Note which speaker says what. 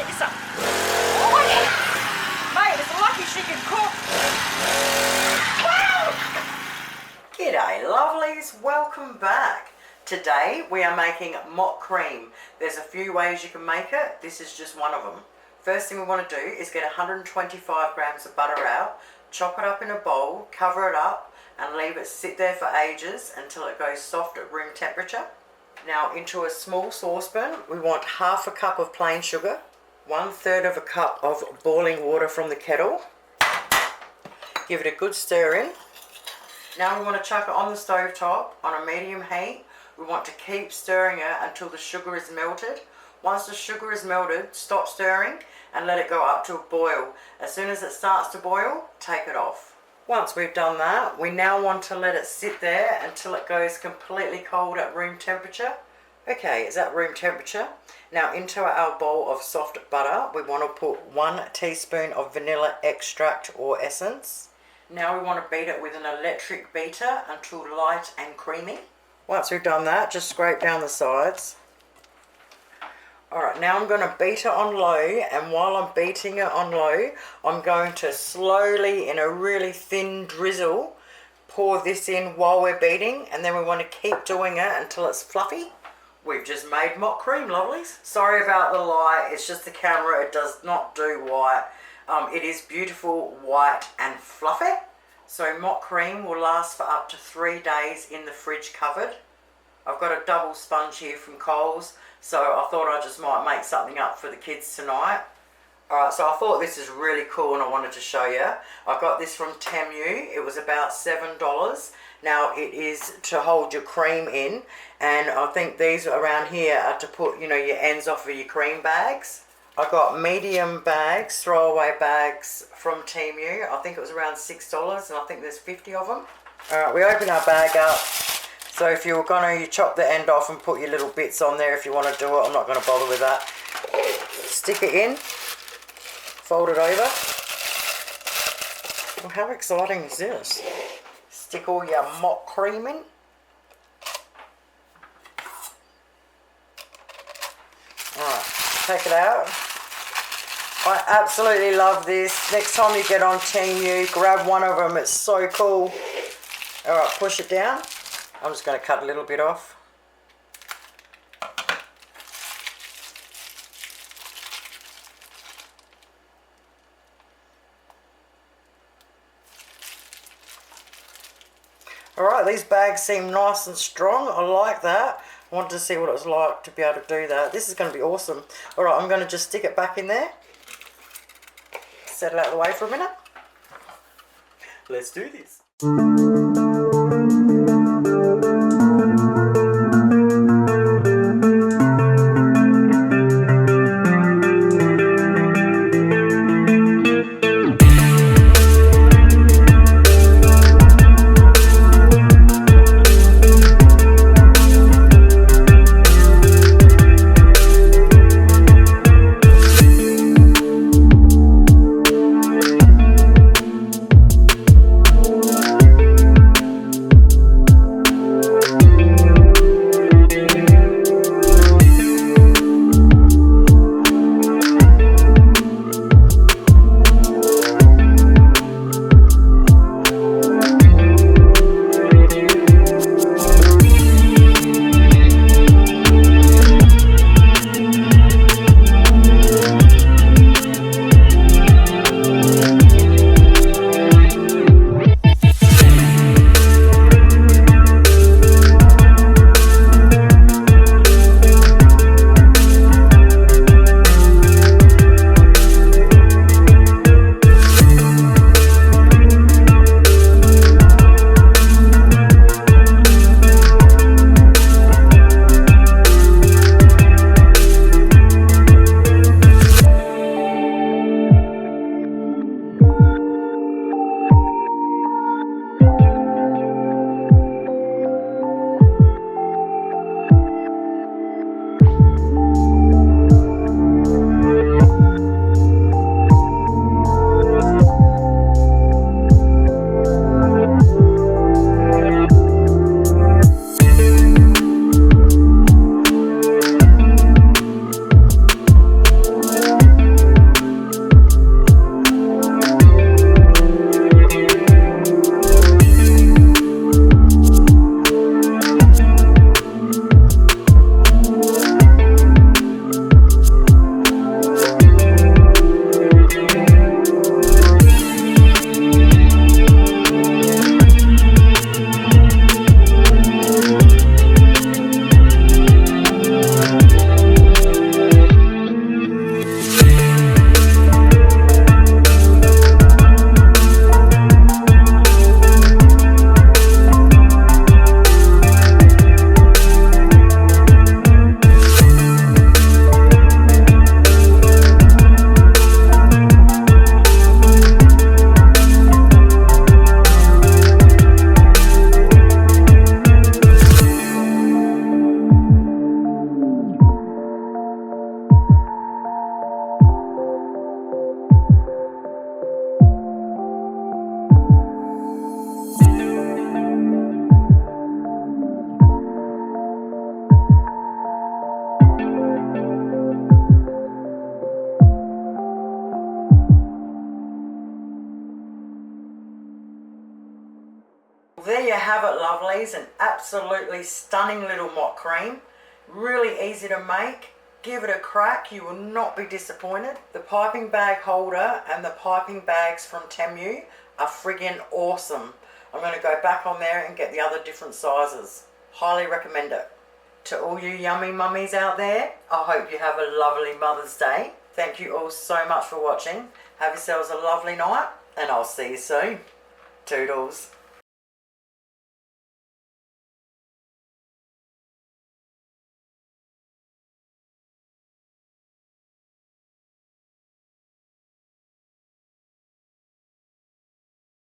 Speaker 1: get you some. Oh, yeah. Mate, it's lucky she can cook. Wow! G'day lovelies, welcome back. Today we are making mock cream. There's a few ways you can make it. This is just one of them. First thing we want to do is get 125 grams of butter out, chop it up in a bowl, cover it up and leave it sit there for ages until it goes soft at room temperature. Now into a small saucepan we want half a cup of plain sugar, 1/3 of a cup of boiling water from the kettle. Give it a good stir in. Now we want to chuck it on the stove top on a medium heat. We want to keep stirring it until the sugar is melted. Once the sugar is melted, stop stirring and let it go up to a boil. As soon as it starts to boil, take it off. Once we've done that, we now want to let it sit there until it goes completely cold at room temperature. Okay, it's at room temperature. Now into our bowl of soft butter, we want to put 1 teaspoon of vanilla extract or essence. Now we want to beat it with an electric beater until light and creamy. Once we've done that, just scrape down the sides. Alright, now I'm going to beat it on low, and while I'm beating it on low, I'm going to slowly, in a really thin drizzle, pour this in while we're beating, and then we want to keep doing it until it's fluffy. We've just made mock cream, lovelies. Sorry about the light, it's just the camera, it does not do white. It is beautiful, white and fluffy. So mock cream will last for up to 3 days in the fridge covered. I've got a double sponge here from Coles, so I thought I just might make something up for the kids tonight. Alright, so I thought this is really cool and I wanted to show you. I got this from temp. It was about $7. Now it is to hold your cream in, and I think these around here are to put, you know, your ends off of your cream bags. I got medium bags, throwaway bags from temp. I think it was around $6 and I think there's 50 of them. Alright, we open our bag up. So if you're going to, you chop the end off and put your little bits on there if you want to do it. I'm not going to bother with that. Stick it in. Fold it over. Well, how exciting is this? Stick all your mock cream in. Alright, take it out. I absolutely love this. Next time you get on Team grab one of them. It's so cool. Alright, push it down. I'm just going to cut a little bit off. Alright, these bags seem nice and strong. I like that. I wanted to see what it was like to be able to do that. This is going to be awesome. Alright, I'm going to just stick it back in there. Set it out of the way for a minute. Let's do this. have it, lovelies. An absolutely stunning little mock cream. Really easy to make. Give it a crack. You will not be disappointed. The piping bag holder and the piping bags from Temu are friggin' awesome. I'm going to go back on there and get the other different sizes. Highly recommend it. To all you yummy mummies out there, I hope you have a lovely Mother's Day. Thank you all so much for watching. Have yourselves a lovely night, and I'll see you soon. Toodles.